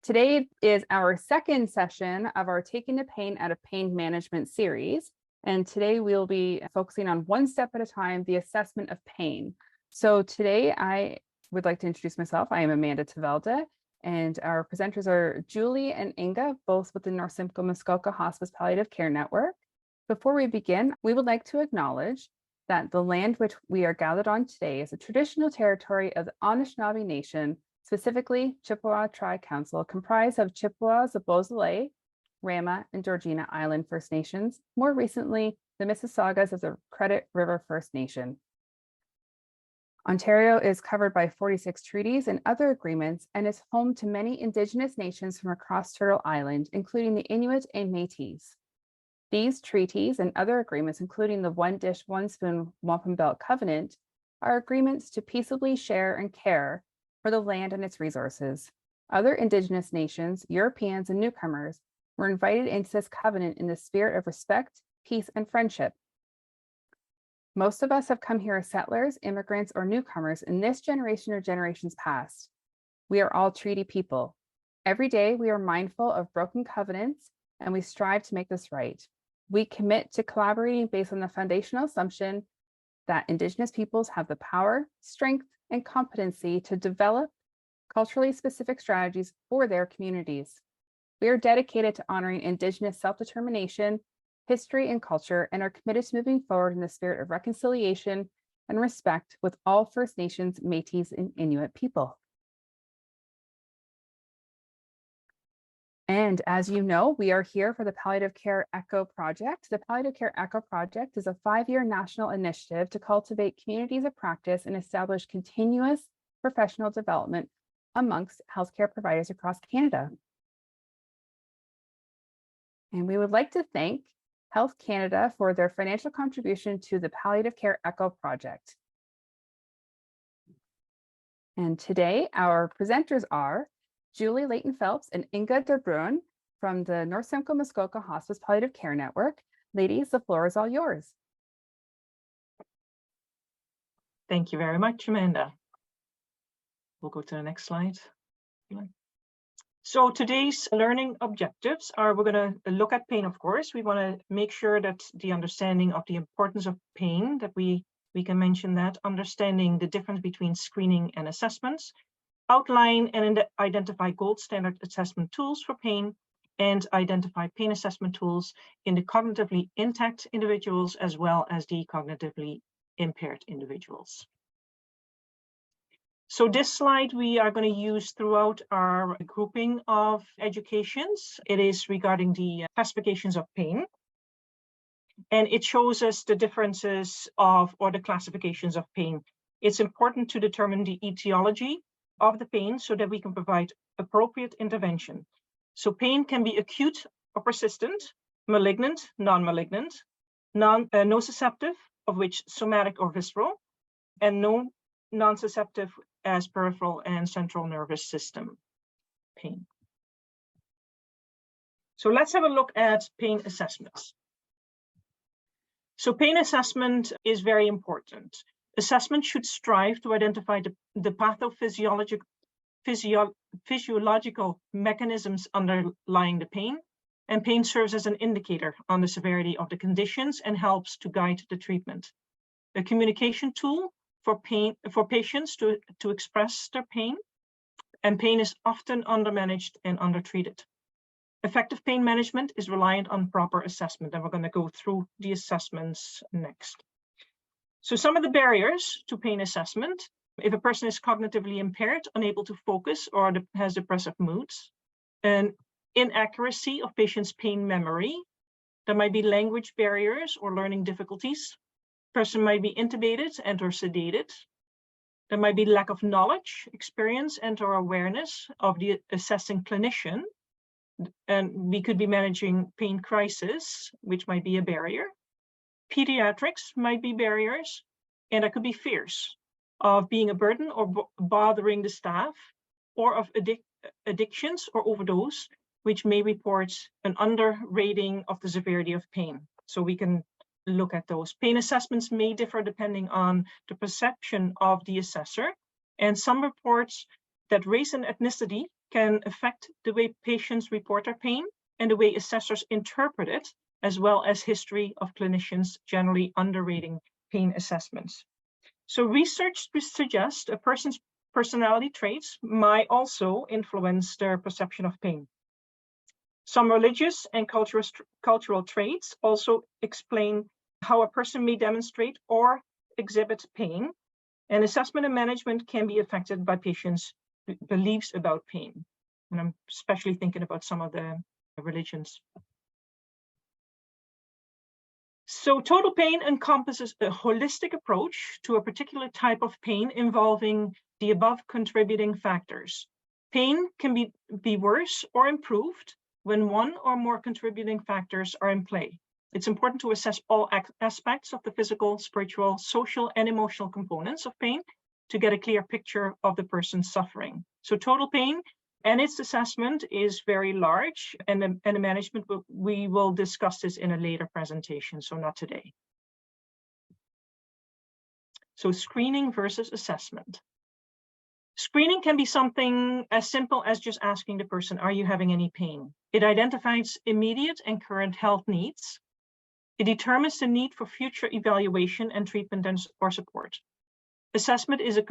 Today is our second session of our Taking the Pain Out of Pain Management series. And today we'll be focusing on one step at a time, the assessment of pain. So today I would like to introduce myself. I am Amanda Tavalda, and our presenters are Julie and Inga, both with the NSMHPCN Hospice Palliative Care Network. Before we begin, we would like to acknowledge that the land which we are gathered on today is a traditional territory of the Anishinaabe Nation, specifically Chippewa Tri-Council, comprised of Chippewas of Beausoleil, Rama, and Georgina Island First Nations, more recently, the Mississaugas of the Credit River First Nation. Ontario is covered by 46 treaties and other agreements and is home to many Indigenous nations from across Turtle Island, including the Inuit and Métis. These treaties and other agreements, including the One Dish, One Spoon Wampum Belt Covenant, are agreements to peaceably share and care for the land and its resources. Other Indigenous nations, Europeans, and newcomers were invited into this covenant in the spirit of respect, peace, and friendship. Most of us have come here as settlers, immigrants, or newcomers in this generation or generations past. We are all treaty people. Every day we are mindful of broken covenants, and we strive to make this right. We commit to collaborating based on the foundational assumption that Indigenous peoples have the power, strength, and competency to develop culturally specific strategies for their communities. We are dedicated to honoring Indigenous self-determination, history, and culture, and are committed to moving forward in the spirit of reconciliation and respect with all First Nations, Métis, and Inuit people. And as you know, we are here for the Palliative Care ECHO project. The Palliative Care ECHO project is a 5-year national initiative to cultivate communities of practice and establish continuous professional development amongst healthcare providers across Canada. And we would like to thank Health Canada for their financial contribution to the Palliative Care ECHO project. And today our presenters are Julie Layton-Phelps and Inga de Bruin from the NSMHPCN Hospice Palliative Care Network. Ladies, the floor is all yours. Thank you very much, Amanda. We'll go to the next slide. So today's learning objectives are, we're going to look at pain, of course. We want to make sure that the understanding of the importance of pain, that we can mention that, understanding the difference between screening and assessments, outline and identify gold standard assessment tools for pain, and identify pain assessment tools in the cognitively intact individuals as well as the cognitively impaired individuals. So this slide we are going to use throughout our grouping of educations. It is regarding the classifications of pain. And it shows us the differences of, or the classifications of pain. It's important to determine the etiology of the pain so that we can provide appropriate intervention. So pain can be acute or persistent, malignant, non-malignant, nociceptive, of which somatic or visceral, and non-nociceptive as peripheral and central nervous system pain. So let's have a look at pain assessments. So pain assessment is very important. Assessment should strive to identify the pathophysiological mechanisms underlying the pain, and pain serves as an indicator on the severity of the conditions and helps to guide the treatment. A communication tool for patients to express their pain, and pain is often undermanaged and undertreated. Effective pain management is reliant on proper assessment, and we're going to go through the assessments next. So some of the barriers to pain assessment: if a person is cognitively impaired, unable to focus, or has depressive moods, an inaccuracy of patient's pain memory, there might be language barriers or learning difficulties, person might be intubated and or sedated, there might be lack of knowledge, experience, and or awareness of the assessing clinician, and we could be managing pain crisis, which might be a barrier. Pediatrics might be barriers, and there could be fears of being a burden or bothering the staff, or of addictions or overdose, which may report an underrating of the severity of pain. So we can look at those. Pain assessments may differ depending on the perception of the assessor, and some reports that race and ethnicity can affect the way patients report their pain and the way assessors interpret it, as well as history of clinicians generally underrating pain assessments. So research suggests a person's personality traits might also influence their perception of pain. Some religious and cultural traits also explain how a person may demonstrate or exhibit pain, and assessment and management can be affected by patients' beliefs about pain. And I'm especially thinking about some of the religions. So total pain encompasses a holistic approach to a particular type of pain involving the above contributing factors. Pain can be worse or improved when one or more contributing factors are in play. It's important to assess all aspects of the physical, spiritual, social, and emotional components of pain to get a clear picture of the person's suffering. So total pain and its assessment is very large, and the management, we will discuss this in a later presentation, so not today. So screening versus assessment. Screening can be something as simple as just asking the person, are you having any pain? It identifies immediate and current health needs. It determines the need for future evaluation and treatment or support. Assessment is a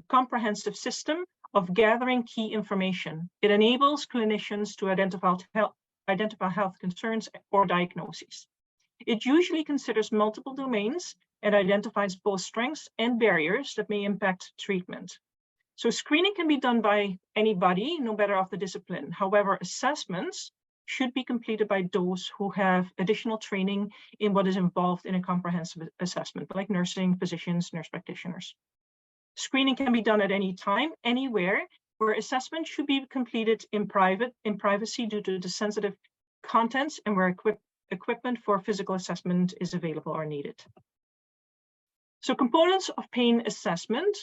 comprehensive system of gathering key information. It enables clinicians to identify health concerns or diagnoses. It usually considers multiple domains and identifies both strengths and barriers that may impact treatment. So screening can be done by anybody, no matter of the discipline. However, assessments should be completed by those who have additional training in what is involved in a comprehensive assessment, like nursing, physicians, nurse practitioners. Screening can be done at any time, anywhere, where assessment should be completed in privacy due to the sensitive contents, and where equipment for physical assessment is available or needed. So components of pain assessment: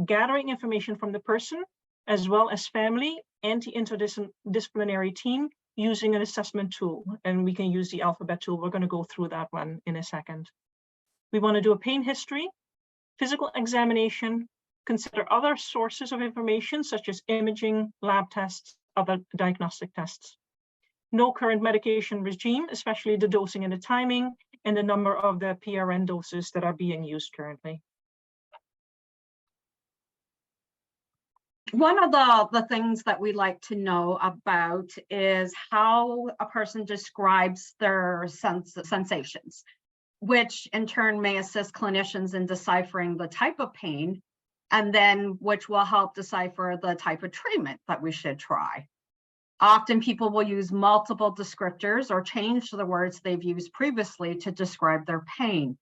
gathering information from the person, as well as family and the interdisciplinary team using an assessment tool. And we can use the alphabet tool. We're going to go through that one in a second. We want to do a pain history, physical examination, consider other sources of information such as imaging, lab tests, other diagnostic tests. No current medication regime, especially the dosing and the timing, and the number of the PRN doses that are being used currently. One of the things that we like to know about is how a person describes their sensations, which in turn may assist clinicians in deciphering the type of pain, and then which will help decipher the type of treatment that we should try. Often people will use multiple descriptors or change the words they've used previously to describe their pain.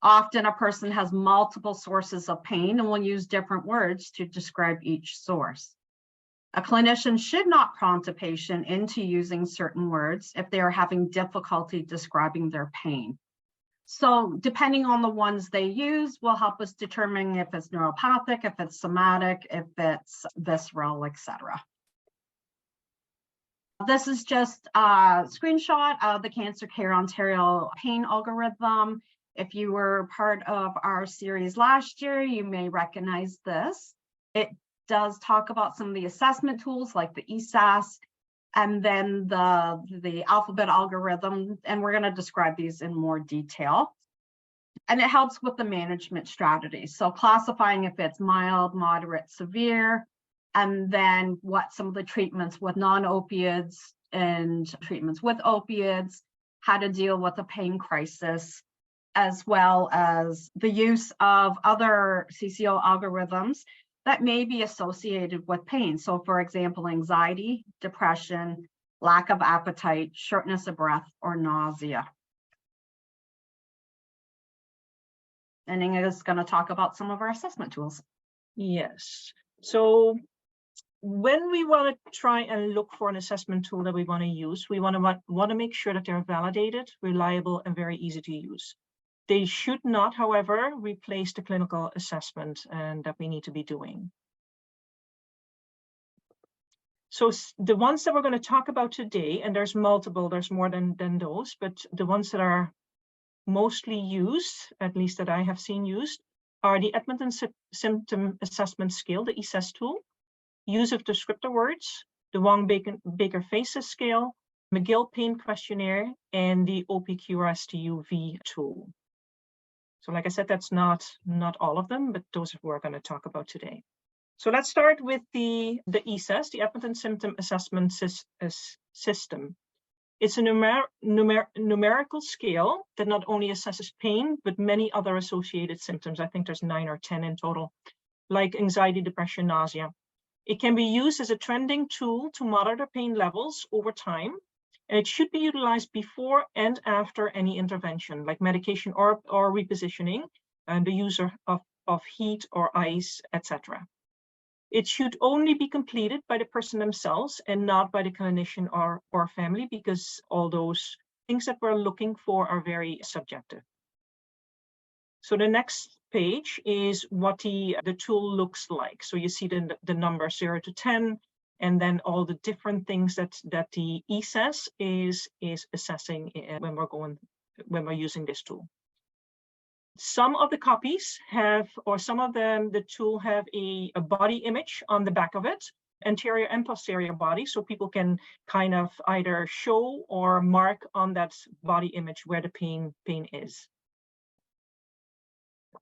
Often a person has multiple sources of pain and will use different words to describe each source. A clinician should not prompt a patient into using certain words if they are having difficulty describing their pain. So depending on the ones they use will help us determine if it's neuropathic, if it's somatic, if it's visceral, etc. This is just a screenshot of the Cancer Care Ontario pain algorithm. If you were part of our series last year, you may recognize this. It does talk about some of the assessment tools like the ESAS, and then the alphabet algorithm, and we're going to describe these in more detail. And it helps with the management strategy. So classifying if it's mild, moderate, severe, and then what some of the treatments with non-opiates and treatments with opiates, how to deal with a pain crisis, as well as the use of other CCO algorithms that may be associated with pain. So for example, anxiety, depression, lack of appetite, shortness of breath, or nausea. And Inge is going to talk about some of our assessment tools. Yes. So when we want to try and look for an assessment tool that we want to use, we want to make sure that they're validated, reliable, and very easy to use. They should not, however, replace the clinical assessment and that we need to be doing. So the ones that we're going to talk about today, and there's multiple, there's more than those, but the ones that are mostly used, at least that I have seen used, are the Edmonton Symptom Assessment Scale, the ESAS tool, use of descriptor words, the Wong-Baker Faces Scale, McGill Pain Questionnaire, and the OPQRST-UV tool. So like I said, that's not all of them, but those are what we're going to talk about today. So let's start with the ESAS, the Edmonton Symptom Assessment System. It's a numerical scale that not only assesses pain, but many other associated symptoms. I think there's 9 or 10 in total, like anxiety, depression, nausea. It can be used as a trending tool to monitor pain levels over time, and it should be utilized before and after any intervention, like medication or repositioning, and the use of heat or ice, etc. It should only be completed by the person themselves and not by the clinician or family, because all those things that we're looking for are very subjective. So the next page is what the tool looks like. So you see the number 0 to 10, and then all the different things that the ESAS is assessing when we're using this tool. Some of the copies have, or some of them, the tool have a body image on the back of it, anterior and posterior body, so people can kind of either show or mark on that body image where the pain is.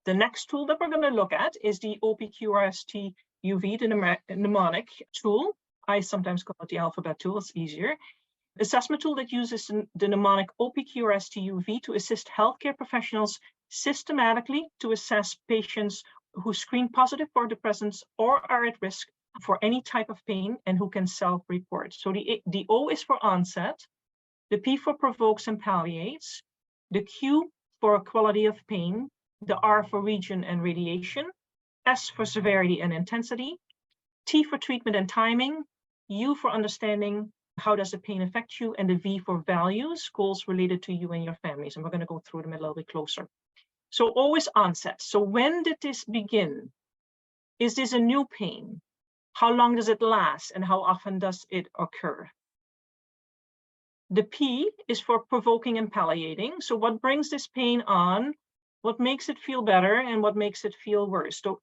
The next tool that we're going to look at is the OPQRST-UV, the mnemonic tool. I sometimes call it the alphabet tool, it's easier. Assessment tool that uses the mnemonic OPQRST-UV to assist healthcare professionals systematically to assess patients who screen positive for the presence or are at risk for any type of pain and who can self-report. So the O is for onset, the P for provokes and palliates, the Q for quality of pain, the R for region and radiation, S for severity and intensity, T for treatment and timing, U for understanding how does the pain affect you, and the V for values, goals related to you and your families. And we're going to go through them a little bit closer. So always onset. So when did this begin? Is this a new pain? How long does it last, and how often does it occur? The P is for provoking and palliating. So what brings this pain on? What makes it feel better, and what makes it feel worse? So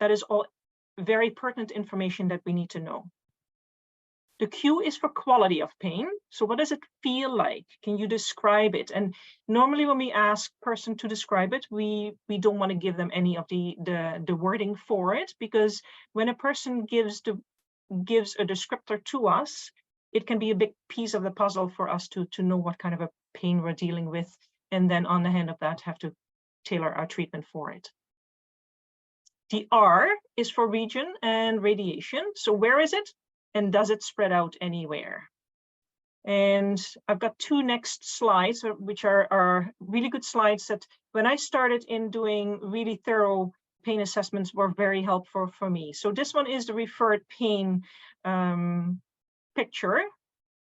that is all very pertinent information that we need to know. The Q is for quality of pain. So what does it feel like? Can you describe it? And normally when we ask person to describe it, we don't want to give them any of the wording for it, because when a person gives a descriptor to us, it can be a big piece of the puzzle for us to know what kind of a pain we're dealing with, and then on the hand of that have to tailor our treatment for it. The R is for region and radiation. So where is it? And does it spread out anywhere? And I've got two next slides, which are really good slides that when I started in doing really thorough pain assessments were very helpful for me. So this one is the referred pain picture.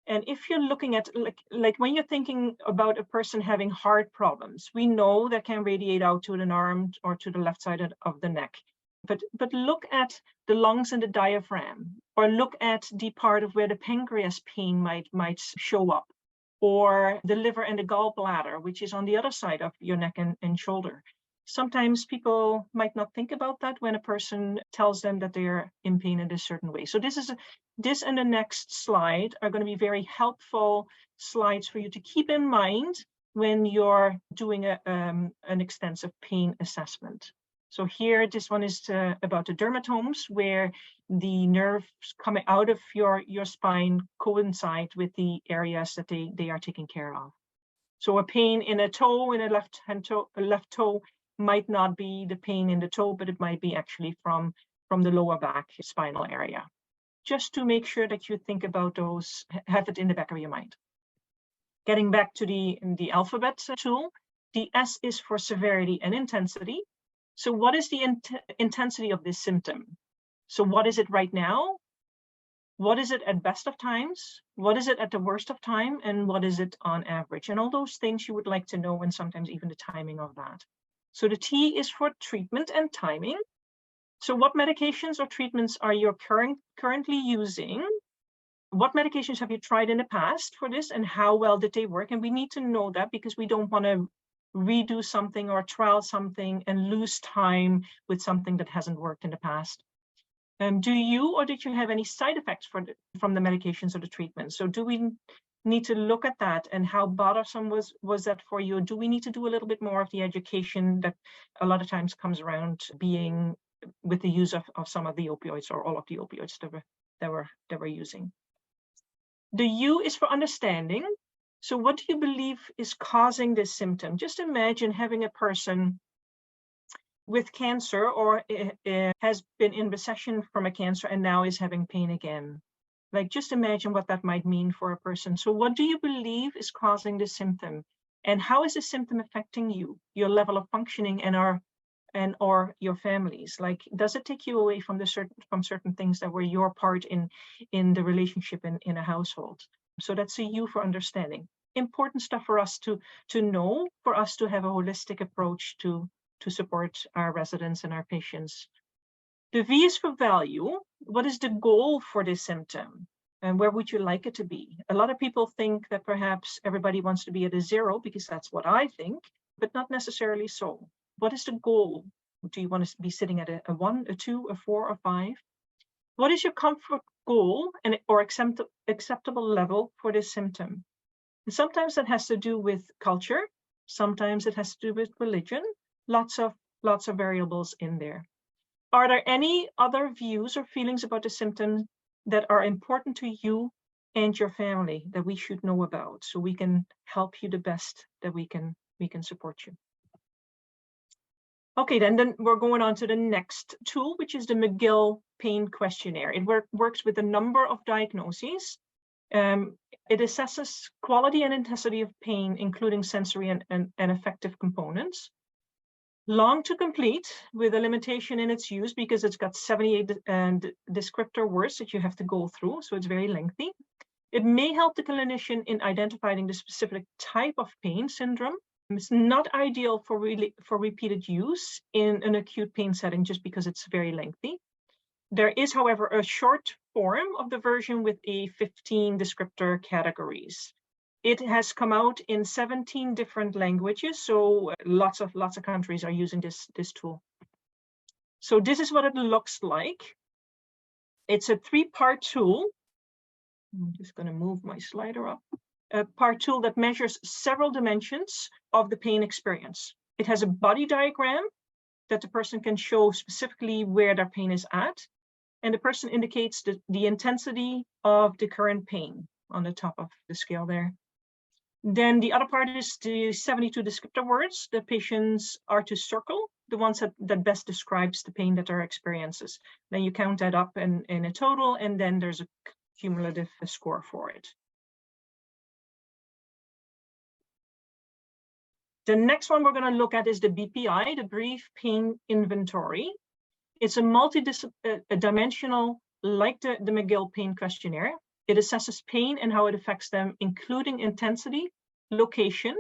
And if you're looking at, like when you're thinking about a person having heart problems, we know that can radiate out to an arm or to the left side of the neck. But look at the lungs and the diaphragm, or look at the part of where the pancreas pain might show up, or the liver and the gallbladder, which is on the other side of your neck and shoulder. Sometimes people might not think about that when a person tells them that they're in pain in a certain way. So this and the next slide are going to be very helpful slides for you to keep in mind when you're doing an extensive pain assessment. So here, this one is about the dermatomes, where the nerves coming out of your spine coincide with the areas that they are taking care of. So a pain in a toe, in a left toe, might not be the pain in the toe, but it might be actually from the lower back spinal area. Just to make sure that you think about those, have it in the back of your mind. Getting back to the alphabet tool, the S is for severity and intensity. So what is the intensity of this symptom? So what is it right now? What is it at best of times? What is it at the worst of time? And what is it on average? And all those things you would like to know, and sometimes even the timing of that. So the T is for treatment and timing. So what medications or treatments are you currently using? What medications have you tried in the past for this, and how well did they work? And we need to know that, because we don't want to redo something or trial something and lose time with something that hasn't worked in the past. Do you or did you have any side effects from the medications or the treatment? So do we need to look at that, and how bothersome was that for you? Do we need to do a little bit more of the education that a lot of times comes around being with the use of some of the opioids or all of the opioids that we're using? The U is for understanding. So what do you believe is causing this symptom? Just imagine having a person with cancer or has been in recession from a cancer and now is having pain again. Like, just imagine what that might mean for a person. So what do you believe is causing this symptom? And how is the symptom affecting you, your level of functioning or your families? Like, does it take you away from certain things that were your part in the relationship in a household? So that's a U for understanding. Important stuff for us to know, for us to have a holistic approach to support our residents and our patients. The V is for value. What is the goal for this symptom? And where would you like it to be? A lot of people think that perhaps everybody wants to be at a 0, because that's what I think, but not necessarily so. What is the goal? Do you want to be sitting at a 1, a 2, a 4, or 5? What is your comfort goal or acceptable level for this symptom? And sometimes that has to do with culture. Sometimes it has to do with religion. Lots of variables in there. Are there any other views or feelings about the symptom that are important to you and your family that we should know about, so we can help you the best that we can support you? Okay, then we're going on to the next tool, which is the McGill Pain Questionnaire. It works with a number of diagnoses. It assesses quality and intensity of pain, including sensory and affective components. Long to complete, with a limitation in its use because it's got 78 descriptor words that you have to go through, so it's very lengthy. It may help the clinician in identifying the specific type of pain syndrome. It's not ideal for repeated use in an acute pain setting just because it's very lengthy. There is, however, a short form of the version with 15 descriptor categories. It has come out in 17 different languages, so lots of countries are using this tool. So this is what it looks like. It's a 3-part tool. I'm just going to move my slider up. A part tool that measures several dimensions of the pain experience. It has a body diagram that the person can show specifically where their pain is at, and the person indicates the intensity of the current pain on the top of the scale there. Then the other part is the 72 descriptor words that patients are to circle, the ones that best describes the pain that are experiences. Then you count that up in a total, and then there's a cumulative score for it. The next one we're going to look at is the BPI, the Brief Pain Inventory. It's a multi-dimensional, like the McGill Pain Questionnaire. It assesses pain and how it affects them, including intensity, location,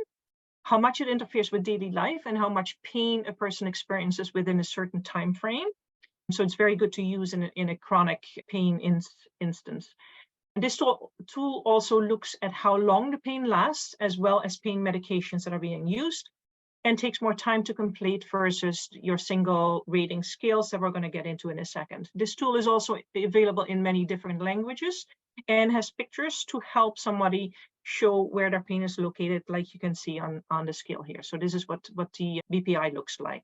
how much it interferes with daily life, and how much pain a person experiences within a certain time frame. So it's very good to use in a chronic pain instance. This tool also looks at how long the pain lasts, as well as pain medications that are being used, and takes more time to complete versus your single rating scales that we're going to get into in a second. This tool is also available in many different languages and has pictures to help somebody show where their pain is located, like you can see on the scale here. So this is what the BPI looks like.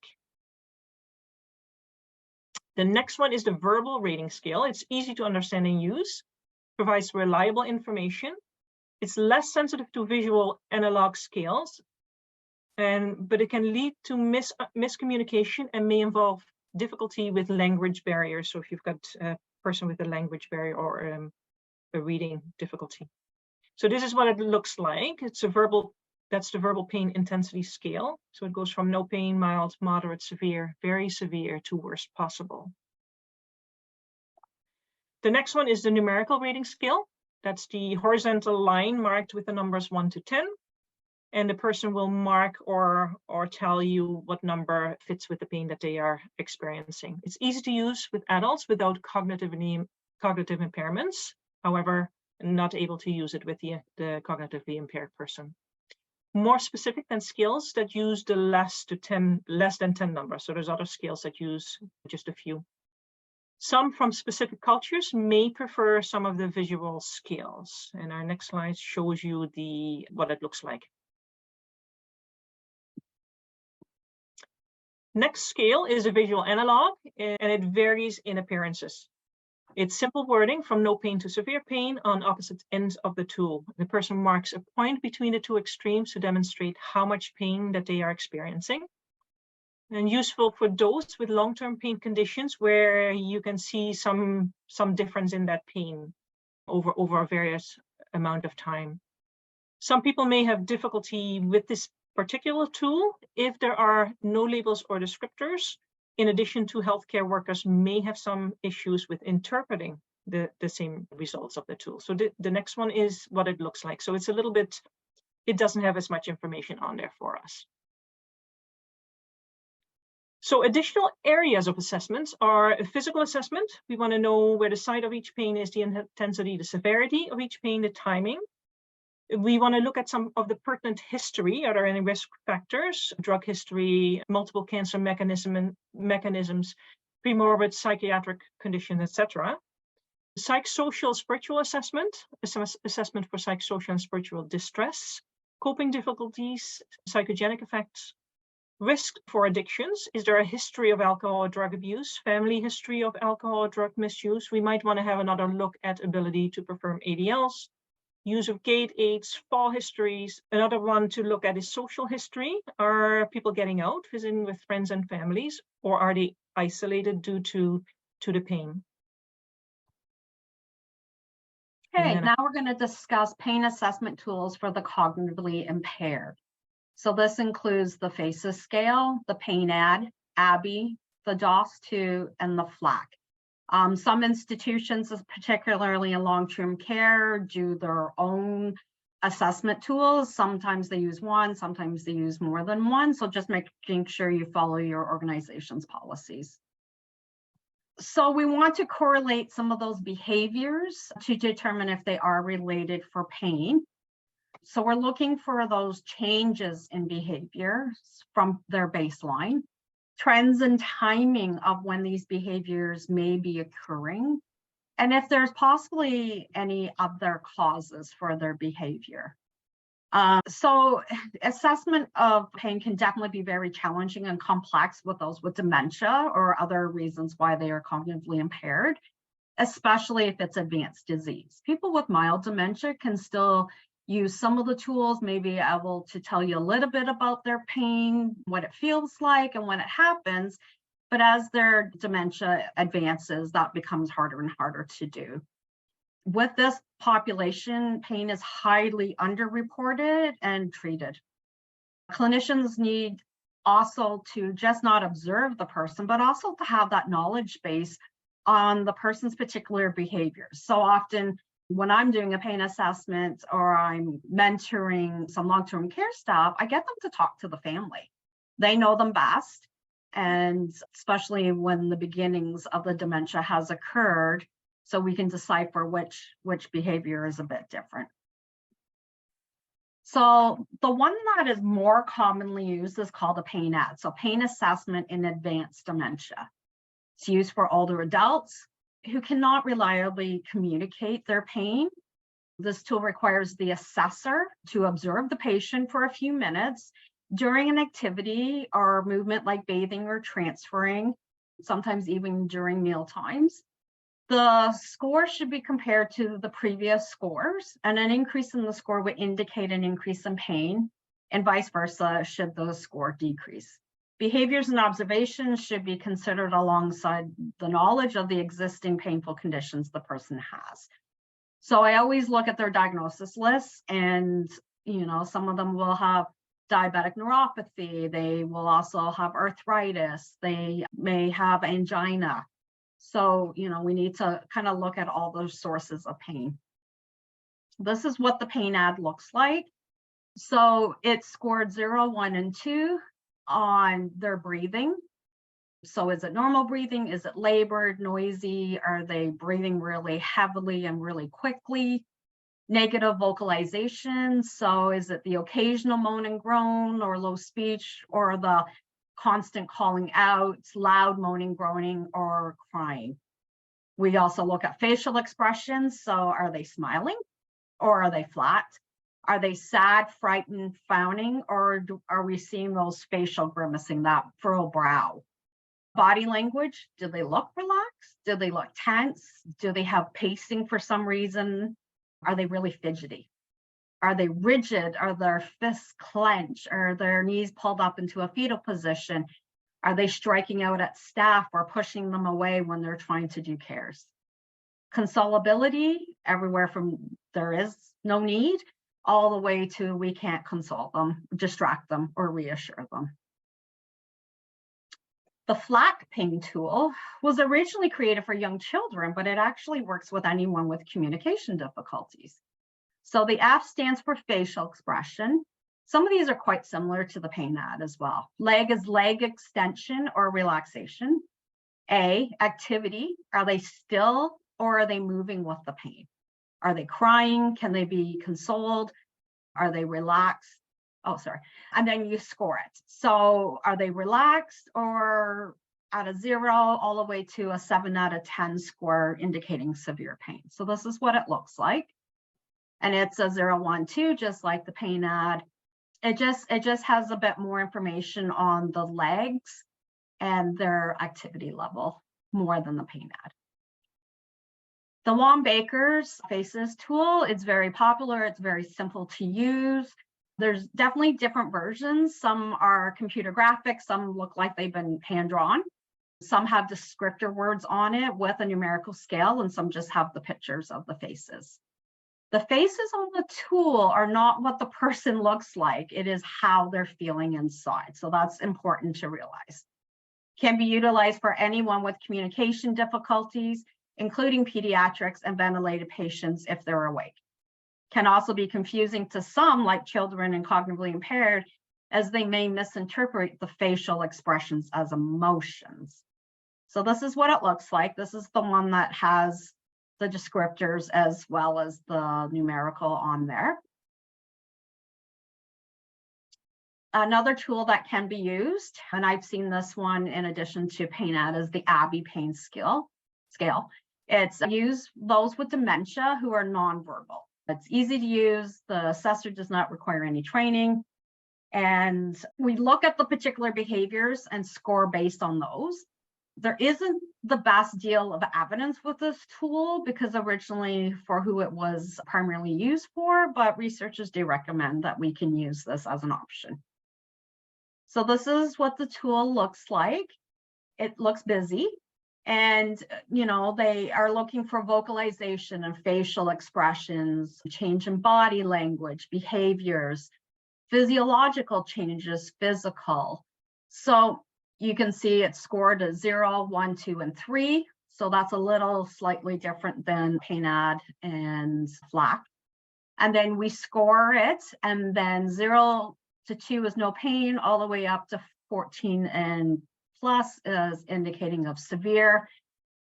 The next one is the verbal rating scale. It's easy to understand and use, provides reliable information. It's less sensitive to visual analog scales, but it can lead to miscommunication and may involve difficulty with language barriers. So if you've got a person with a language barrier or a reading difficulty. So this is what it looks like. It's that's the verbal pain intensity scale. So it goes from no pain, mild, moderate, severe, very severe to worst possible. The next one is the numerical rating scale. That's the horizontal line marked with the numbers 1 to 10. And the person will mark or tell you what number fits with the pain that they are experiencing. It's easy to use with adults without cognitive impairments. However, not able to use it with the cognitively impaired person. More specific than scales that use the less than 10 number. So there's other scales that use just a few. Some from specific cultures may prefer some of the visual scales. And our next slide shows you what it looks like. Next scale is a visual analog, and it varies in appearances. It's simple wording from no pain to severe pain on opposite ends of the tool. The person marks a point between the two extremes to demonstrate how much pain that they are experiencing. And useful for those with long-term pain conditions where you can see some difference in that pain over a various amount of time. Some people may have difficulty with this particular tool if there are no labels or descriptors. In addition to healthcare workers may have some issues with interpreting the same results of the tool. So the next one is what it looks like. So it's a little bit, it doesn't have as much information on there for us. So additional areas of assessments are a physical assessment. We want to know where the site of each pain is, the intensity, the severity of each pain, the timing. We want to look at some of the pertinent history. Are there any risk factors, drug history, multiple cancer mechanisms, premorbid psychiatric condition, etc. Psychosocial spiritual assessment, assessment for psychosocial and spiritual distress, coping difficulties, psychogenic effects, risk for addictions. Is there a history of alcohol or drug abuse, family history of alcohol or drug misuse? We might want to have another look at ability to perform ADLs. Use of gait aids, fall histories. Another one to look at is social history. Are people getting out, visiting with friends and families, or are they isolated due to the pain? Okay, now we're going to discuss pain assessment tools for the cognitively impaired. So this includes the FACES scale, the PAIN-AD, ABBY, the DOS-2, and the FLAC. Some institutions, particularly in long-term care, do their own assessment tools. Sometimes they use one, sometimes they use more than one. So just making sure you follow your organization's policies. So we want to correlate some of those behaviors to determine if they are related for pain. So we're looking for those changes in behaviors from their baseline, trends and timing of when these behaviors may be occurring, and if there's possibly any other causes for their behavior. So assessment of pain can definitely be very challenging and complex with those with dementia or other reasons why they are cognitively impaired, especially if it's advanced disease. People with mild dementia can still use some of the tools, may be able to tell you a little bit about their pain, what it feels like, and when it happens. But as their dementia advances, that becomes harder and harder to do. With this population, pain is highly underreported and treated. Clinicians need also to just not observe the person, but also to have that knowledge base on the person's particular behaviors. So often, when I'm doing a pain assessment or I'm mentoring some long-term care staff, I get them to talk to the family. They know them best, and especially when the beginnings of the dementia has occurred, so we can decipher which behavior is a bit different. So the one that is more commonly used is called a PAIN-AD, so pain assessment in advanced dementia. It's used for older adults who cannot reliably communicate their pain. This tool requires the assessor to observe the patient for a few minutes during an activity or movement like bathing or transferring, sometimes even during meal times. The score should be compared to the previous scores, and an increase in the score would indicate an increase in pain, and vice versa should the score decrease. Behaviors and observations should be considered alongside the knowledge of the existing painful conditions the person has. So I always look at their diagnosis lists, and some of them will have diabetic neuropathy. They will also have arthritis. They may have angina. So, we need to kind of look at all those sources of pain. This is what the PAIN-AD looks like. So it scored 0, 1, and 2 on their breathing. So is it normal breathing? Is it labored, noisy? Are they breathing really heavily and really quickly? Negative vocalization. So is it the occasional moan and groan or low speech, or the constant calling out, loud moaning, groaning, or crying? We also look at facial expressions. So are they smiling or are they flat? Are they sad, frightened, frowning, or are we seeing those facial grimacing, that furrowed brow? Body language, do they look relaxed? Do they look tense? Do they have pacing for some reason? Are they really fidgety? Are they rigid? Are their fists clenched? Are their knees pulled up into a fetal position? Are they striking out at staff or pushing them away when they're trying to do cares? Consolability, everywhere from there is no need, all the way to we can't console them, distract them, or reassure them. The flat pain tool was originally created for young children, but it actually works with anyone with communication difficulties. So the F stands for facial expression. Some of these are quite similar to the pain ad as well. Leg is leg extension or relaxation. A, activity. Are they still or are they moving with the pain? Are they crying? Can they be consoled? Are they relaxed? Oh, sorry. And then you score it. So are they relaxed, or out of 0 all the way to a 7 out of 10 score indicating severe pain? So this is what it looks like. And it's a 0, 1, 2, just like the pain ad. It just has a bit more information on the legs and their activity level more than the pain ad. The Wong-Baker's Faces tool is very popular. It's very simple to use. There's definitely different versions. Some are computer graphics. Some look like they've been hand-drawn. Some have descriptor words on it with a numerical scale, and some just have the pictures of the faces. The faces on the tool are not what the person looks like. It is how they're feeling inside. So that's important to realize. Can be utilized for anyone with communication difficulties, including pediatrics and ventilated patients if they're awake. Can also be confusing to some, like children and cognitively impaired, as they may misinterpret the facial expressions as emotions. So this is what it looks like. This is the one that has the descriptors as well as the numerical on there. Another tool that can be used, and I've seen this one in addition to pain ad, is the Abbey pain scale. It's used those with dementia who are nonverbal. It's easy to use. The assessor does not require any training. And we look at the particular behaviors and score based on those. There isn't the best deal of evidence with this tool because originally for who it was primarily used for, but researchers do recommend that we can use this as an option. So this is what the tool looks like. It looks busy. And, you know, they are looking for vocalization and facial expressions, change in body language, behaviors, physiological changes, physical. So you can see it's scored a 0, 1, 2, and 3. So that's a little slightly different than pain ad and flat. And then we score it, and then 0 to 2 is no pain, all the way up to 14 and plus is indicating of severe.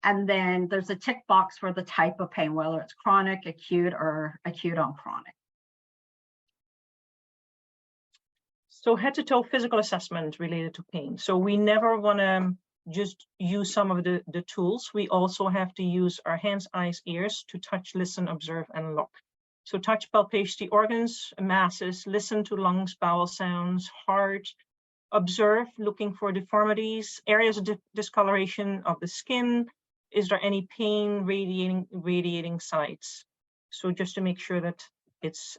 And then there's a tick box for the type of pain, whether it's chronic, acute, or acute on chronic. So head to toe physical assessment related to pain. So we never want to just use some of the tools. We also have to use our hands, eyes, ears to touch, listen, observe, and look. So touch, palpate the organs, masses, listen to lungs, bowel sounds, heart, observe, looking for deformities, areas of discoloration of the skin. Is there any pain, radiating sites? So just to make sure that it's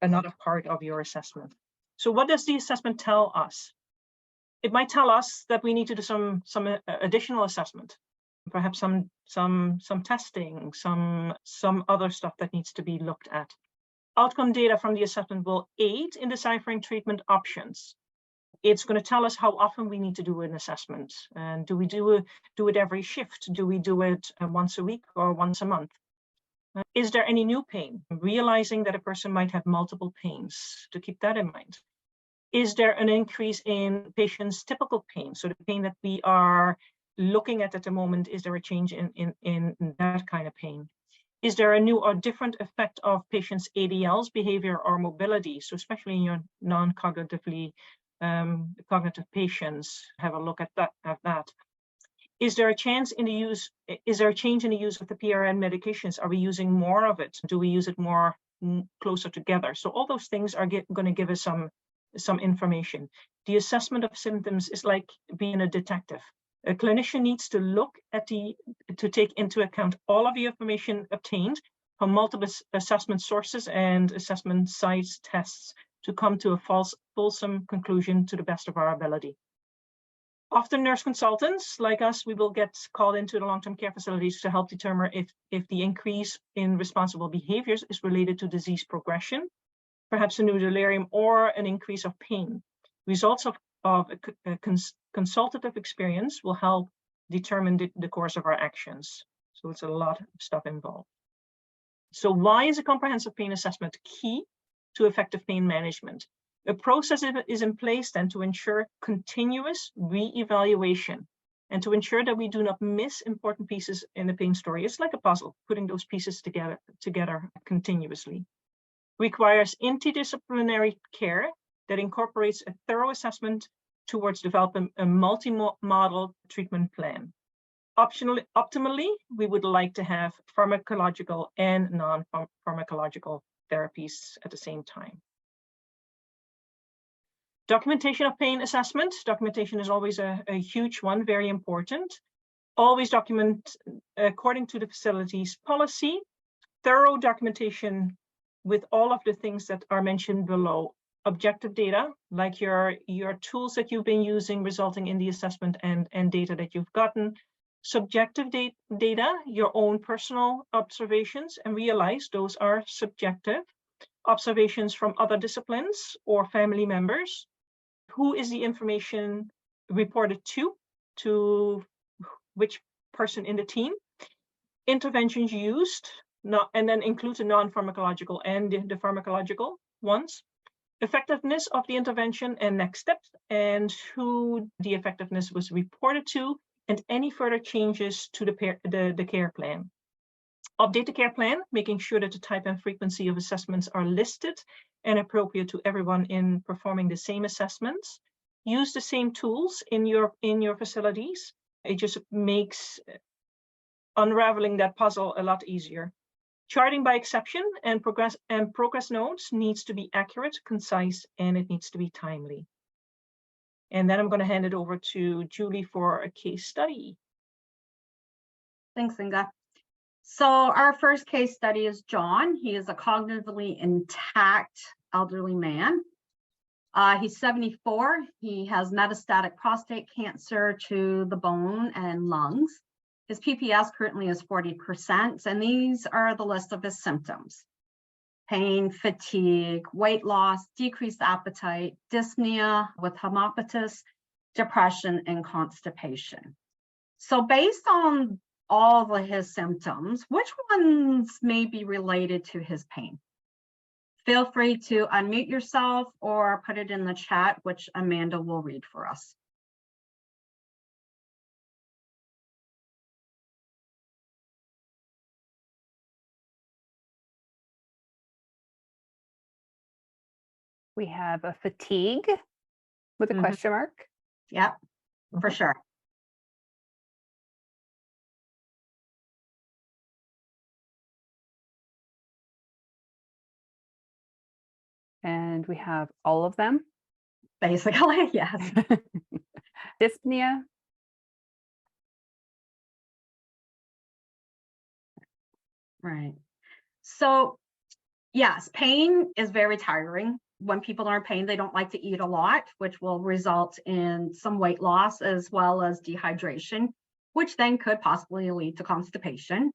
another part of your assessment. So what does the assessment tell us? It might tell us that we need to do some additional assessment, perhaps some testing, some other stuff that needs to be looked at. Outcome data from the assessment will aid in deciphering treatment options. It's going to tell us how often we need to do an assessment. And do we do it every shift? Do we do it once a week or once a month? Is there any new pain? Realizing that a person might have multiple pains, to keep that in mind. Is there an increase in patients' typical pain? So the pain that we are looking at the moment, is there a change in that kind of pain? Is there a new or different effect of patients' ADLs, behavior or mobility? So especially in your non-cognitively cognitive patients, have a look at that. Is there a change in the use of the PRN medications? Are we using more of it? Do we use it more closer together? So all those things are going to give us some information. The assessment of symptoms is like being a detective. A clinician needs to look at to take into account all of the information obtained from multiple assessment sources and assessment sites tests to come to a fulsome conclusion to the best of our ability. Often nurse consultants like us, we will get called into the long-term care facilities to help determine if the increase in responsible behaviors is related to disease progression, perhaps a new delirium, or an increase of pain. Results of a consultative experience will help determine the course of our actions. So it's a lot of stuff involved. So why is a comprehensive pain assessment key to effective pain management? A process is in place then to ensure continuous re-evaluation and to ensure that we do not miss important pieces in the pain story. It's like a puzzle, putting those pieces together continuously. Requires interdisciplinary care that incorporates a thorough assessment towards developing a multi-model treatment plan. Optimally, we would like to have pharmacological and non-pharmacological therapies at the same time. Documentation of pain assessment. Documentation is always a huge one, very important. Always document according to the facility's policy. Thorough documentation with all of the things that are mentioned below. Objective data, like your tools that you've been using resulting in the assessment and data that you've gotten. Subjective data, your own personal observations, and realize those are subjective. Observations from other disciplines or family members. Who is the information reported to which person in the team? Interventions used, and then include the non-pharmacological and the pharmacological ones. Effectiveness of the intervention and next steps, and who the effectiveness was reported to, and any further changes to the care plan. Update the care plan, making sure that the type and frequency of assessments are listed and appropriate to everyone in performing the same assessments. Use the same tools in your facilities. It just makes unraveling that puzzle a lot easier. Charting by exception and progress notes needs to be accurate, concise, and it needs to be timely. And then I'm going to hand it over to Julie for a case study. Thanks, Inga. So our first case study is John. He is a cognitively intact elderly man. He's 74. He has metastatic prostate cancer to the bone and lungs. His PPS currently is 40%, and these are the list of his symptoms: pain, fatigue, weight loss, decreased appetite, dyspnea with hemoptysis, depression, and constipation. So based on all of his symptoms, which ones may be related to his pain? Feel free to unmute yourself or put it in the chat, which Amanda will read for us. We have a fatigue with a question mark. Yep, for sure. And we have all of them. Basically, yes. Dyspnea. Right. So, yes, pain is very tiring. When people are in pain, they don't like to eat a lot, which will result in some weight loss as well as dehydration, which then could possibly lead to constipation.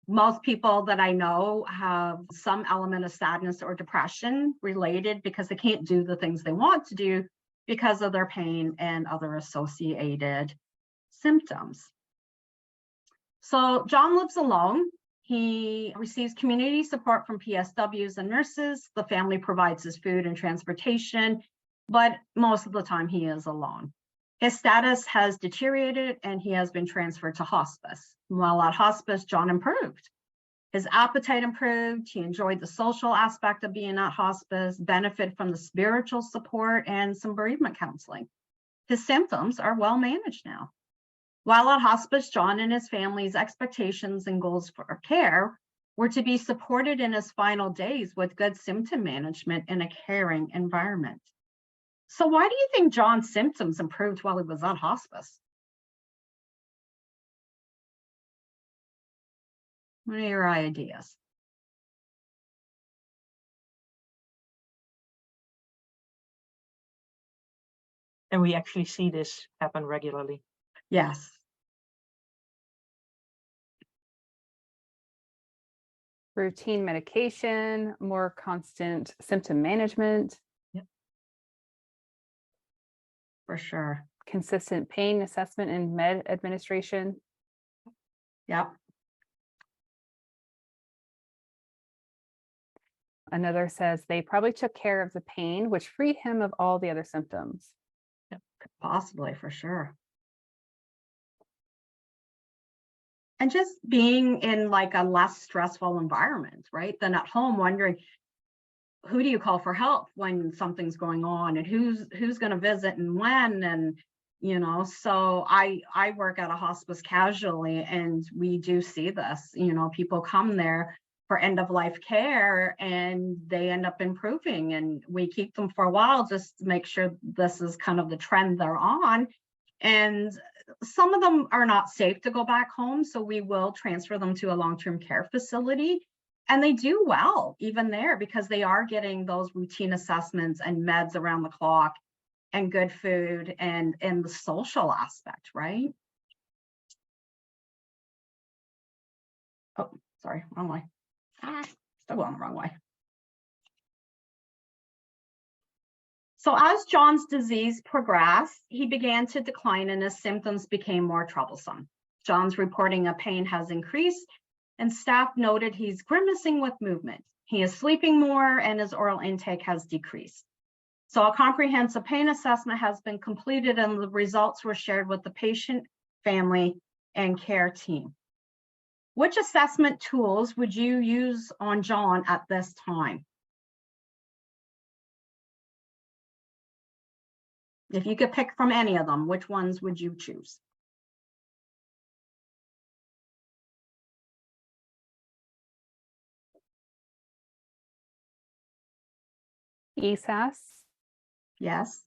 Most people that I know have some element of sadness or depression related because they can't do the things they want to do because of their pain and other associated symptoms. So John lives alone. He receives community support from PSWs and nurses. The family provides his food and transportation, but most of the time he is alone. His status has deteriorated and he has been transferred to hospice. While at hospice, John improved. His appetite improved. He enjoyed the social aspect of being at hospice, benefited from the spiritual support and some bereavement counseling. His symptoms are well managed now. While at hospice, John and his family's expectations and goals for care were to be supported in his final days with good symptom management in a caring environment. So why do you think John's symptoms improved while he was on hospice? What are your ideas? And we actually see this happen regularly. Yes. Routine medication, more constant symptom management. Yep. For sure. Consistent pain assessment and med administration. Yep. Another says they probably took care of the pain, which freed him of all the other symptoms. Yep. Possibly, for sure. And just being in like a less stressful environment, right? Than at home, wondering who do you call for help when something's going on, and who's going to visit and when, and you know. So I work at a hospice casually, and we do see this. You know, people come there for end of life care, and they end up improving, and we keep them for a while just to make sure this is kind of the trend they're on. And some of them are not safe to go back home, so we will transfer them to a long-term care facility. And they do well even there because they are getting those routine assessments and meds around the clock and good food and the social aspect, right? Oh, sorry, wrong way. Still going the wrong way. So as John's disease progressed, he began to decline and his symptoms became more troublesome. John's reporting of pain has increased, and staff noted he's grimacing with movement. He is sleeping more and his oral intake has decreased. So a comprehensive pain assessment has been completed and the results were shared with the patient, family, and care team. Which assessment tools would you use on John at this time? If you could pick from any of them, which ones would you choose? ESAS, Yes.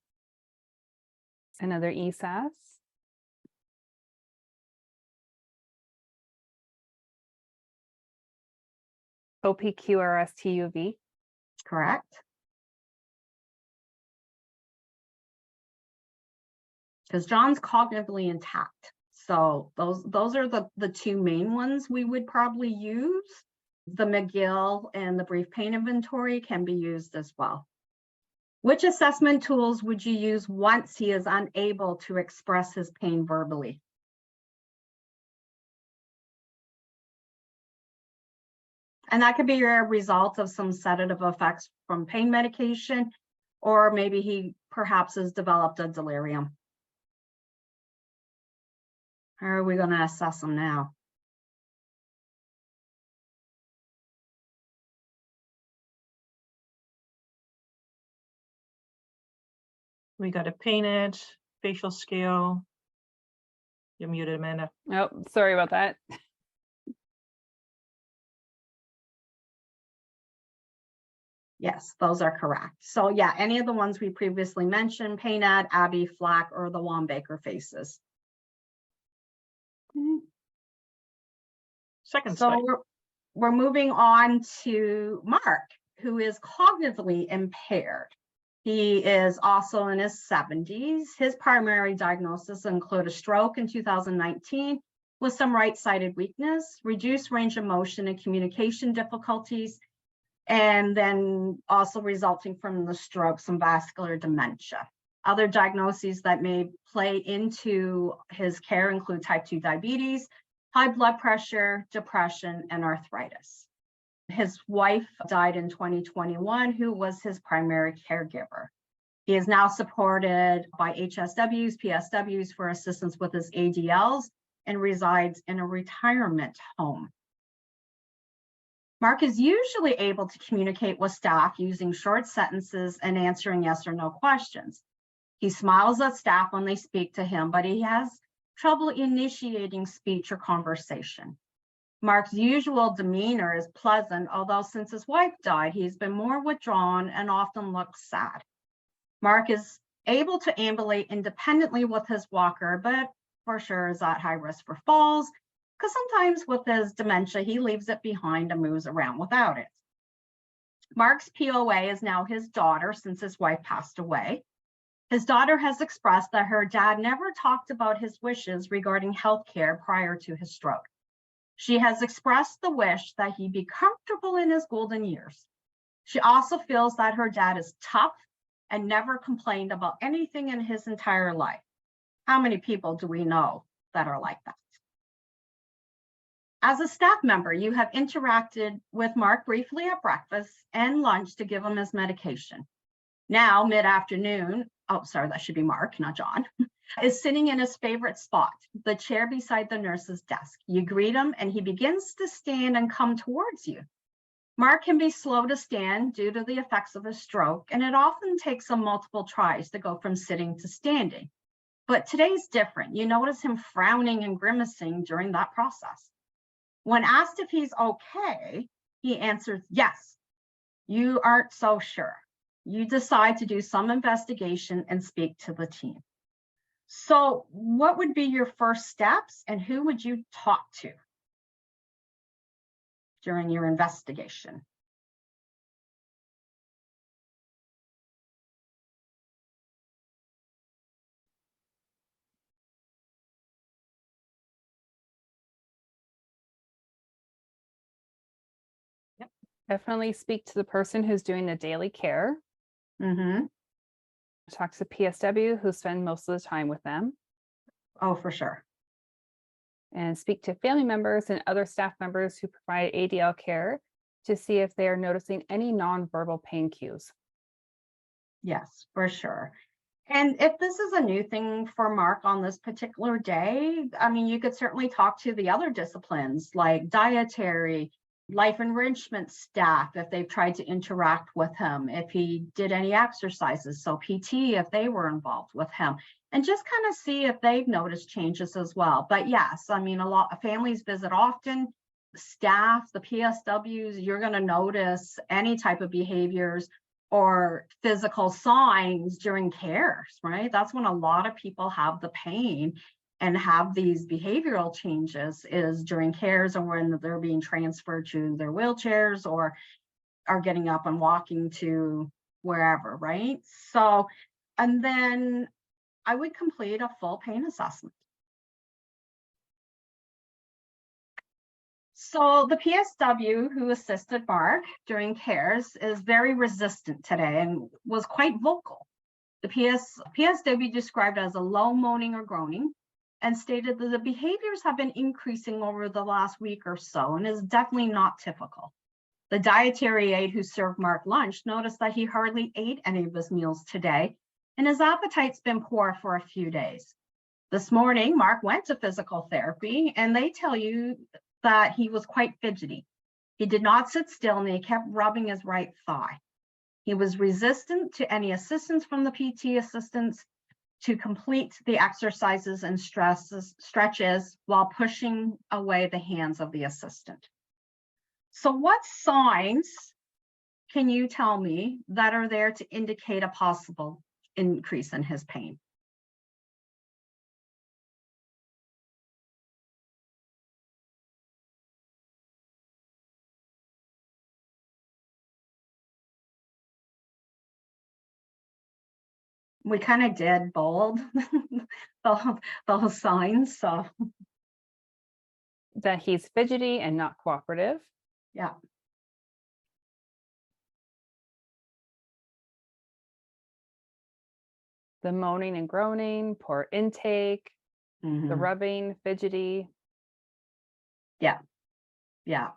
another ESAS. OPQRS-TUV. Correct. Because John's cognitively intact. So those are the two main ones we would probably use. The McGill and the brief pain inventory can be used as well. Which assessment tools would you use once he is unable to express his pain verbally? And that could be a result of some sedative effects from pain medication, or maybe he perhaps has developed a delirium. How are we going to assess him now? We got a pain edge, facial scale. You're muted, Amanda. Oh, sorry about that. Yes, those are correct. So yeah, any of the ones we previously mentioned, Painad, Abbey, Flack, or the Wambaker faces. Second So slide. we're moving on to Mark, who is cognitively impaired. He is also in his 70s. His primary diagnosis include a stroke in 2019 with some right-sided weakness, reduced range of motion and communication difficulties, and then also resulting from the stroke, some vascular dementia. Other diagnoses that may play into his care include type 2 diabetes, high blood pressure, depression, and arthritis. His wife died in 2021, who was his primary caregiver. He is now supported by HSWs, PSWs for assistance with his ADLs and resides in a retirement home. Mark is usually able to communicate with staff using short sentences and answering yes or no questions. He smiles at staff when they speak to him, but he has trouble initiating speech or conversation. Mark's usual demeanor is pleasant, although since his wife died, he's been more withdrawn and often looks sad. Mark is able to ambulate independently with his walker, but for sure is at high risk for falls, because sometimes with his dementia, he leaves it behind and moves around without it. Mark's POA is now his daughter since his wife passed away. His daughter has expressed that her dad never talked about his wishes regarding healthcare prior to his stroke. She has expressed the wish that he be comfortable in his golden years. She also feels that her dad is tough and never complained about anything in his entire life. How many people do we know that are like that? As a staff member, you have interacted with Mark briefly at breakfast and lunch to give him his medication. Now, mid-afternoon, oh, sorry, that should be Mark, not John, is sitting in his favorite spot, the chair beside the nurse's desk. You greet him and he begins to stand and come towards you. Mark can be slow to stand due to the effects of a stroke, and it often takes him multiple tries to go from sitting to standing. But today's different. You notice him frowning and grimacing during that process. When asked if he's okay, he answers, yes. You aren't so sure. You decide to do some investigation and speak to the team. So what would be your first steps and who would you talk to during your investigation? Definitely speak to the person who's doing the daily care. Mm-hmm. Talk to the PSW who spend most of the time with them. Oh, for sure. And speak to family members and other staff members who provide ADL care to see if they are noticing any nonverbal pain cues. Yes, for sure. And if this is a new thing for Mark on this particular day, I mean, you could certainly talk to the other disciplines like dietary, life enrichment staff, if they've tried to interact with him, if he did any exercises, so PT, if they were involved with him, and just kind of see if they've noticed changes as well. But yes, I mean, a lot of families visit often, staff, the PSWs, you're going to notice any type of behaviors or physical signs during cares, right? That's when a lot of people have the pain and have these behavioral changes is during cares or when they're being transferred to their wheelchairs or are getting up and walking to wherever, right? So, and then I would complete a full pain assessment. So the PSW who assisted Mark during cares is very resistant today and was quite vocal. The PSW described as a low moaning or groaning and stated that the behaviors have been increasing over the last week or so and is definitely not typical. The dietary aide who served Mark lunch noticed that he hardly ate any of his meals today and his appetite's been poor for a few days. This morning, Mark went to physical therapy and they tell you that he was quite fidgety. He did not sit still and he kept rubbing his right thigh. He was resistant to any assistance from the PT assistants to complete the exercises and stretches while pushing away the hands of the assistant. So what signs can you tell me that are there to indicate a possible increase in his pain? We kind of did bold those signs, so. That he's fidgety and not cooperative. Yeah. The moaning and groaning, poor intake, Mm-hmm. the rubbing, fidgety. Yeah. Yeah.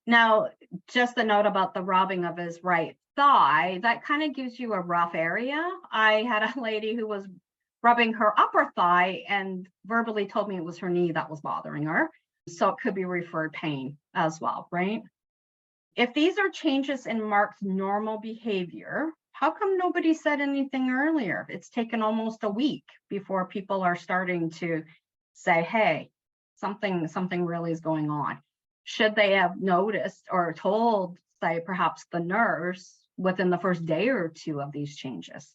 Now, just a note about the rubbing of his right thigh, that kind of gives you a rough area. I had a lady who was rubbing her upper thigh and verbally told me it was her knee that was bothering her. So it could be referred pain as well, right? If these are changes in Mark's normal behavior, how come nobody said anything earlier? It's taken almost a week before people are starting to say, hey, something really is going on? Should they have noticed or told, say, perhaps the nurse within the first day or two of these changes?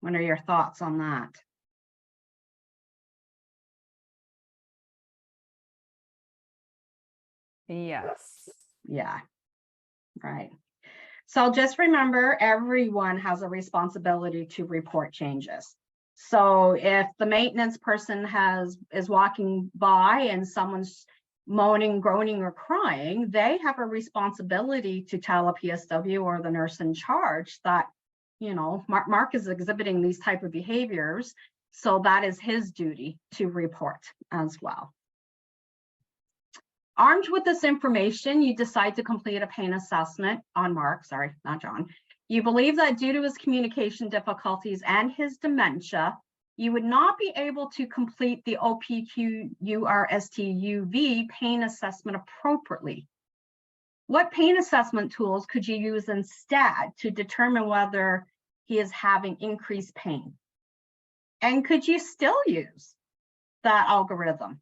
What are your thoughts on that? Yes. Yeah, right. So just remember, everyone has a responsibility to report changes. So if the maintenance person is walking by and someone's moaning, groaning, or crying, they have a responsibility to tell a PSW or the nurse in charge that, you know, Mark is exhibiting these type of behaviors. So that is his duty to report as well. Armed with this information, you decide to complete a pain assessment on Mark, sorry, not John. You believe that due to his communication difficulties and his dementia, you would not be able to complete the OPQRSTUV pain assessment appropriately. What pain assessment tools could you use instead to determine whether he is having increased pain? And could you still use that algorithm?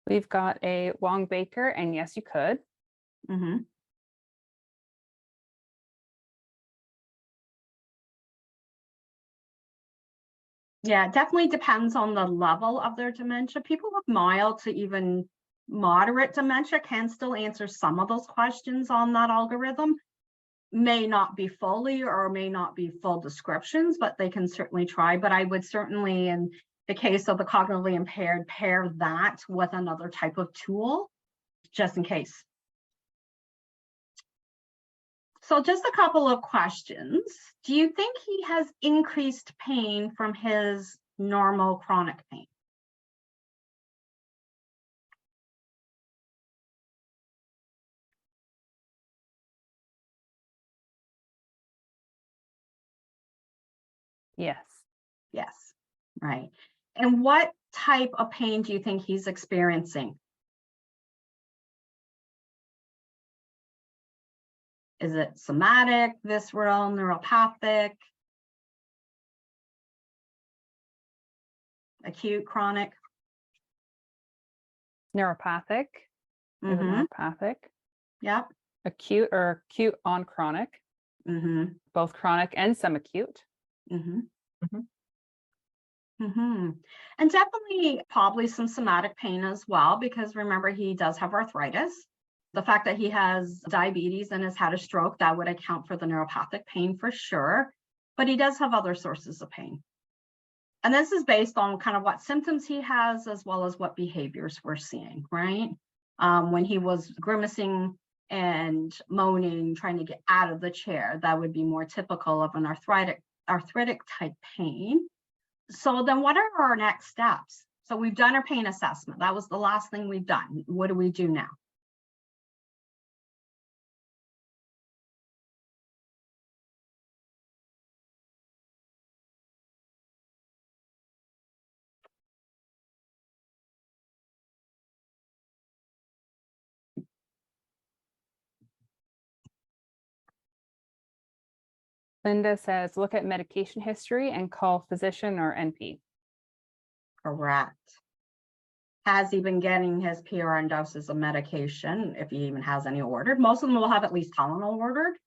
We've got a Wong Baker, and yes, you could. Mm-hmm. Yeah, it definitely depends on the level of their dementia. People with mild to even moderate dementia can still answer some of those questions on that algorithm. May not be fully or may not be full descriptions, but they can certainly try. But I would certainly, in the case of the cognitively impaired, pair that with another type of tool, just in case. So just a couple of questions. Do you think he has increased pain from his normal chronic pain? Yes. Yes, right. And what type of pain do you think he's experiencing? Is it somatic, visceral, neuropathic, acute, chronic? Neuropathic. Is it neuropathic? Yep. Acute or acute on chronic. Both chronic and some acute. And definitely probably some somatic pain as well, because remember, he does have arthritis. The fact that he has diabetes and has had a stroke, that would account for the neuropathic pain for sure, but he does have other sources of pain. And this is based on kind of what symptoms he has, as well as what behaviors we're seeing, right? When he was grimacing and moaning, trying to get out of the chair, that would be more typical of an arthritic type pain. So then what are our next steps? So we've done our pain assessment. That was the last thing we've done. What do we do now? Linda says, look at medication history and call physician or NP. Correct. Has he been getting his PRN doses of medication, if he even has any ordered? Most of them will have at least Tylenol ordered.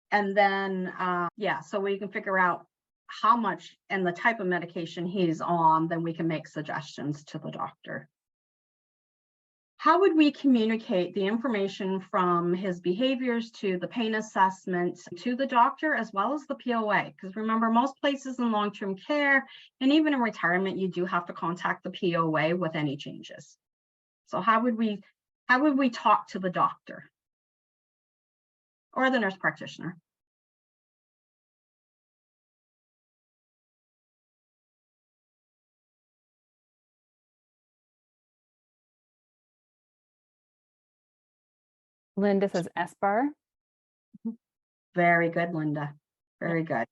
And then, yeah, so we can figure out how much and the type of medication he's on, then we can make suggestions to the doctor. How would we communicate the information from his behaviors to the pain assessment to the doctor, as well as the POA? Because remember, most places in long-term care and even in retirement, you do have to contact the POA with any changes. So how would we talk to the doctor or the nurse practitioner? Linda says SBAR. Very good, Linda. Very good.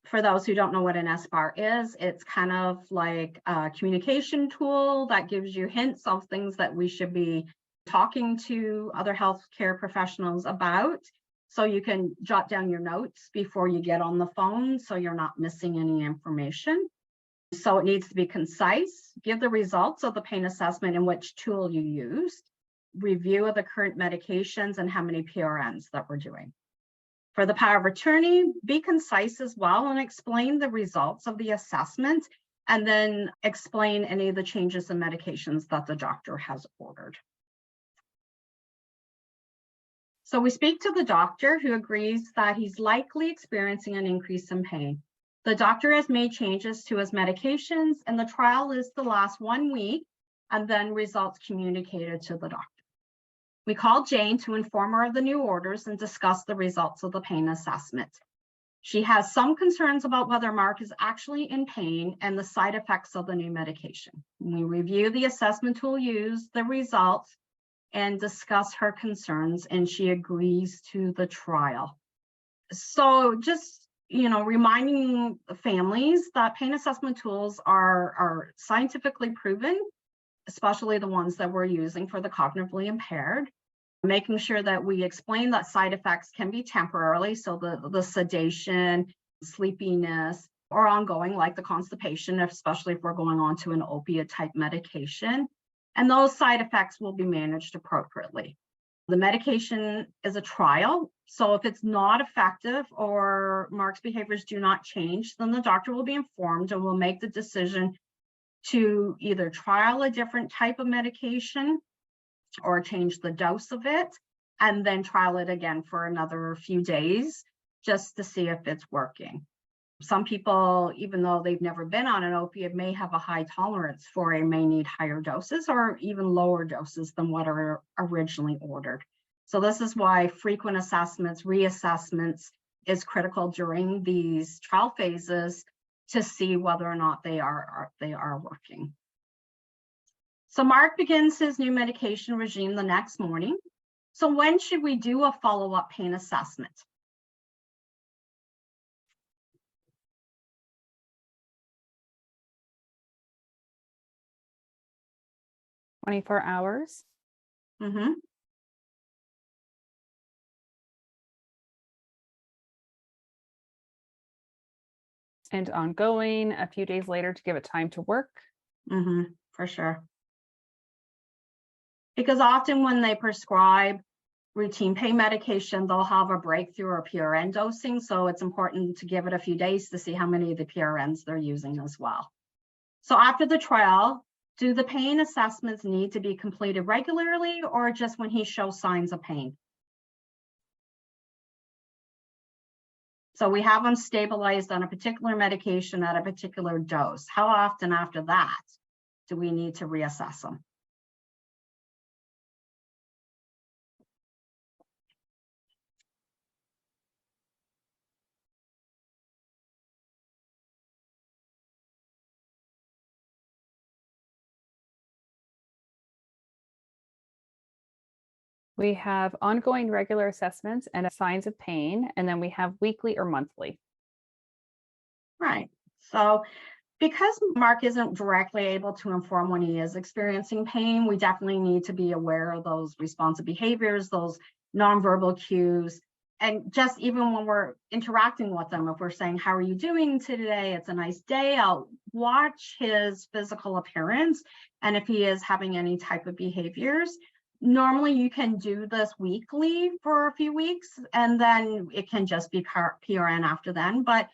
For those who don't know what an SBAR is, it's kind of like a communication tool that gives you hints of things that we should be talking to other healthcare professionals about. So you can jot down your notes before you get on the phone so you're not missing any information. So it needs to be concise, give the results of the pain assessment and which tool you used, review of the current medications and how many PRNs that we're doing. For the power of attorney, be concise as well and explain the results of the assessment and then explain any of the changes in medications that the doctor has ordered. So we speak to the doctor who agrees that he's likely experiencing an increase in pain. The doctor has made changes to his medications and the trial is to last 1 week and then results communicated to the doctor. We called Jane to inform her of the new orders and discuss the results of the pain assessment. She has some concerns about whether Mark is actually in pain and the side effects of the new medication. We review the assessment tool used, the results, and discuss her concerns, and she agrees to the trial. So just, reminding families that pain assessment tools are scientifically proven, especially the ones that we're using for the cognitively impaired, making sure that we explain that side effects can be temporarily, so the sedation, sleepiness, or ongoing, like the constipation, especially if we're going on to an opiate type medication. And those side effects will be managed appropriately. The medication is a trial, so if it's not effective or Mark's behaviors do not change, then the doctor will be informed and will make the decision to either trial a different type of medication or change the dose of it, and then trial it again for another few days just to see if it's working. Some people, even though they've never been on an opiate, may have a high tolerance for it, may need higher doses or even lower doses than what are originally ordered. So this is why frequent assessments, reassessments is critical during these trial phases to see whether or not they are working. So Mark begins his new medication regime the next morning. So when should we do a follow-up pain assessment? "24 hours." Mm-hmm. And ongoing a few days later to give it time to work. Mm-hmm, for sure. Because often when they prescribe routine pain medication, they'll have a breakthrough or PRN dosing. So it's important to give it a few days to see how many of the PRNs they're using as well. So after the trial, do the pain assessments need to be completed regularly or just when he shows signs of pain? So we have him stabilized on a particular medication at a particular dose. How often after that do we need to reassess them? We have ongoing regular assessments and signs of pain, and then we have weekly or monthly. Right. So because Mark isn't directly able to inform when he is experiencing pain, we definitely need to be aware of those responsive behaviors, those nonverbal cues, and just even when we're interacting with them, if we're saying, "How are you doing today? It's a nice day," I'll watch his physical appearance and if he is having any type of behaviors. Normally you can do this weekly for a few weeks and then it can just be PRN after then. But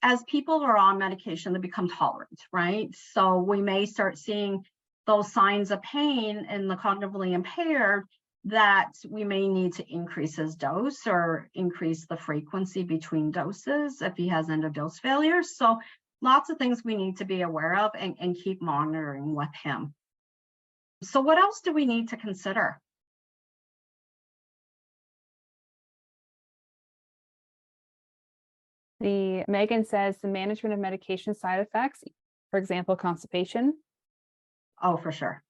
as people are on medication, they become tolerant, right? So we may start seeing those signs of pain in the cognitively impaired that we may need to increase his dose or increase the frequency between doses if he has end of dose failures. So lots of things we need to be aware of and keep monitoring with him. So what else do we need to consider? Megan says the management of medication side effects, for example, constipation. Oh, for sure.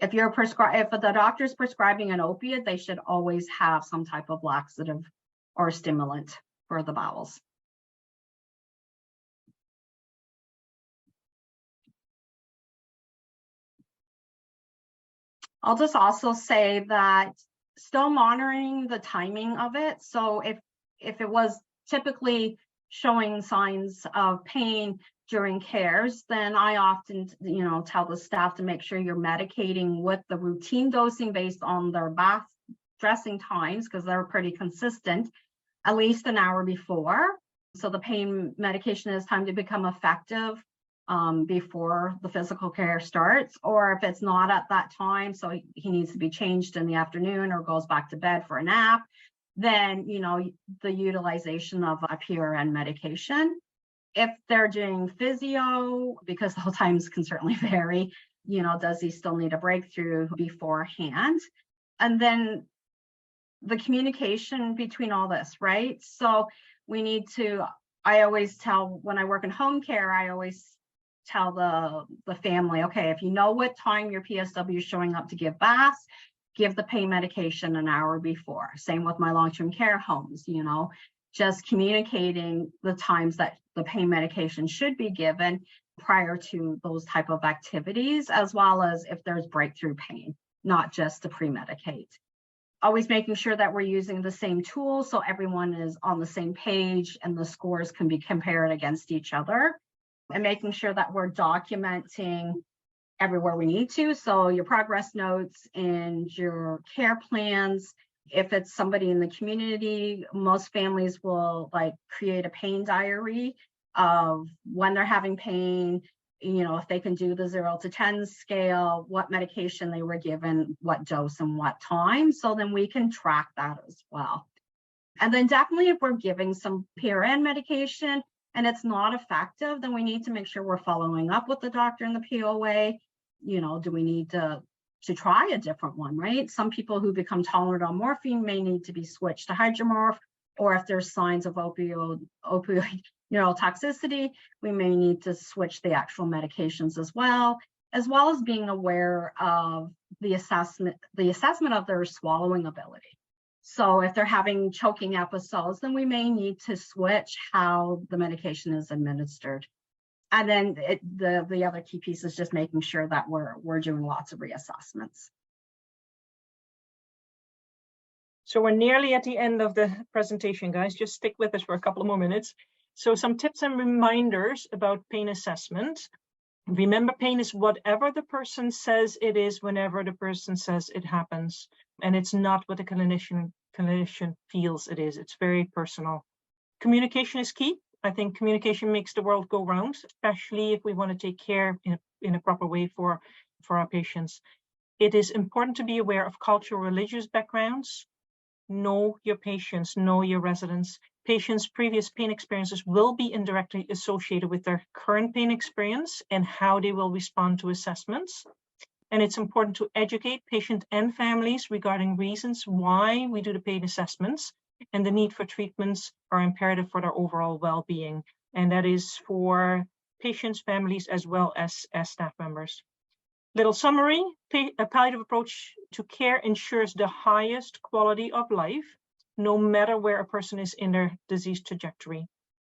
If the doctor's prescribing an opiate, they should always have some type of laxative or stimulant for the bowels. I'll just also say that still monitoring the timing of it. So if it was typically showing signs of pain during cares, then I often, tell the staff to make sure you're medicating with the routine dosing based on their bath dressing times, because they're pretty consistent, at least an hour before. So the pain medication is time to become effective before the physical care starts, or if it's not at that time, so he needs to be changed in the afternoon or goes back to bed for a nap, then, the utilization of a PRN medication. If they're doing physio, because the whole times can certainly vary, does he still need a breakthrough beforehand? And then the communication between all this, right? So we need to, I always tell, when I work in home care, I always tell the family, okay, if you know what time your PSW is showing up to give baths, give the pain medication an hour before. Same with my long-term care homes, just communicating the times that the pain medication should be given prior to those type of activities, as well as if there's breakthrough pain, not just to pre-medicate. Always making sure that we're using the same tools so everyone is on the same page and the scores can be compared against each other, and making sure that we're documenting everywhere we need to. So your progress notes and your care plans. If it's somebody in the community, most families will create a pain diary of when they're having pain, if they can do the 0 to 10 scale, what medication they were given, what dose and what time. So then we can track that as well. And then definitely if we're giving some PRN medication and it's not effective, then we need to make sure we're following up with the doctor in the POA. Do we need to try a different one, right? Some people who become tolerant on morphine may need to be switched to hydromorph, or if there's signs of opioid neurotoxicity, we may need to switch the actual medications as well as being aware of the assessment of their swallowing ability. So if they're having choking episodes, then we may need to switch how the medication is administered. And then the other key piece is just making sure that we're doing lots of reassessments. So we're nearly at the end of the presentation, guys. Just stick with us for a couple of more minutes. So some tips and reminders about pain assessment. Remember, pain is whatever the person says it is whenever the person says it happens. And it's not what the clinician feels it is. It's very personal. Communication is key. I think communication makes the world go round, especially if we want to take care in a proper way for our patients. It is important to be aware of cultural, religious backgrounds. Know your patients, know your residents. Patients' previous pain experiences will be indirectly associated with their current pain experience and how they will respond to assessments. And it's important to educate patient and families regarding reasons why we do the pain assessments, and the need for treatments are imperative for their overall well-being. And that is for patients, families, as well as staff members. Little summary, a palliative approach to care ensures the highest quality of life, no matter where a person is in their disease trajectory.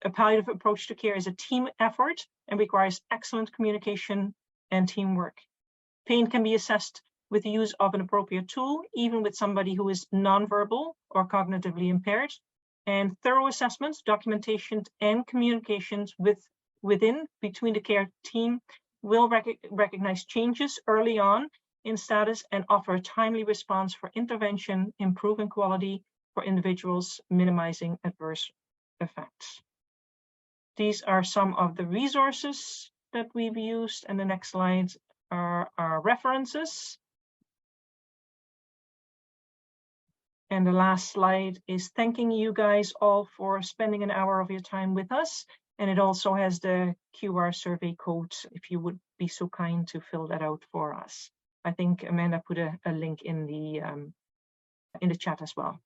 A palliative approach to care is a team effort and requires excellent communication and teamwork. Pain can be assessed with the use of an appropriate tool, even with somebody who is nonverbal or cognitively impaired. And thorough assessments, documentation, and communications between the care team will recognize changes early on in status and offer a timely response for intervention, improving quality for individuals, minimizing adverse effects. These are some of the resources that we've used, and the next slides are our references. And the last slide is thanking you guys all for spending an hour of your time with us. And it also has the QR survey code, if you would be so kind to fill that out for us. I think Amanda put a link in the chat as well.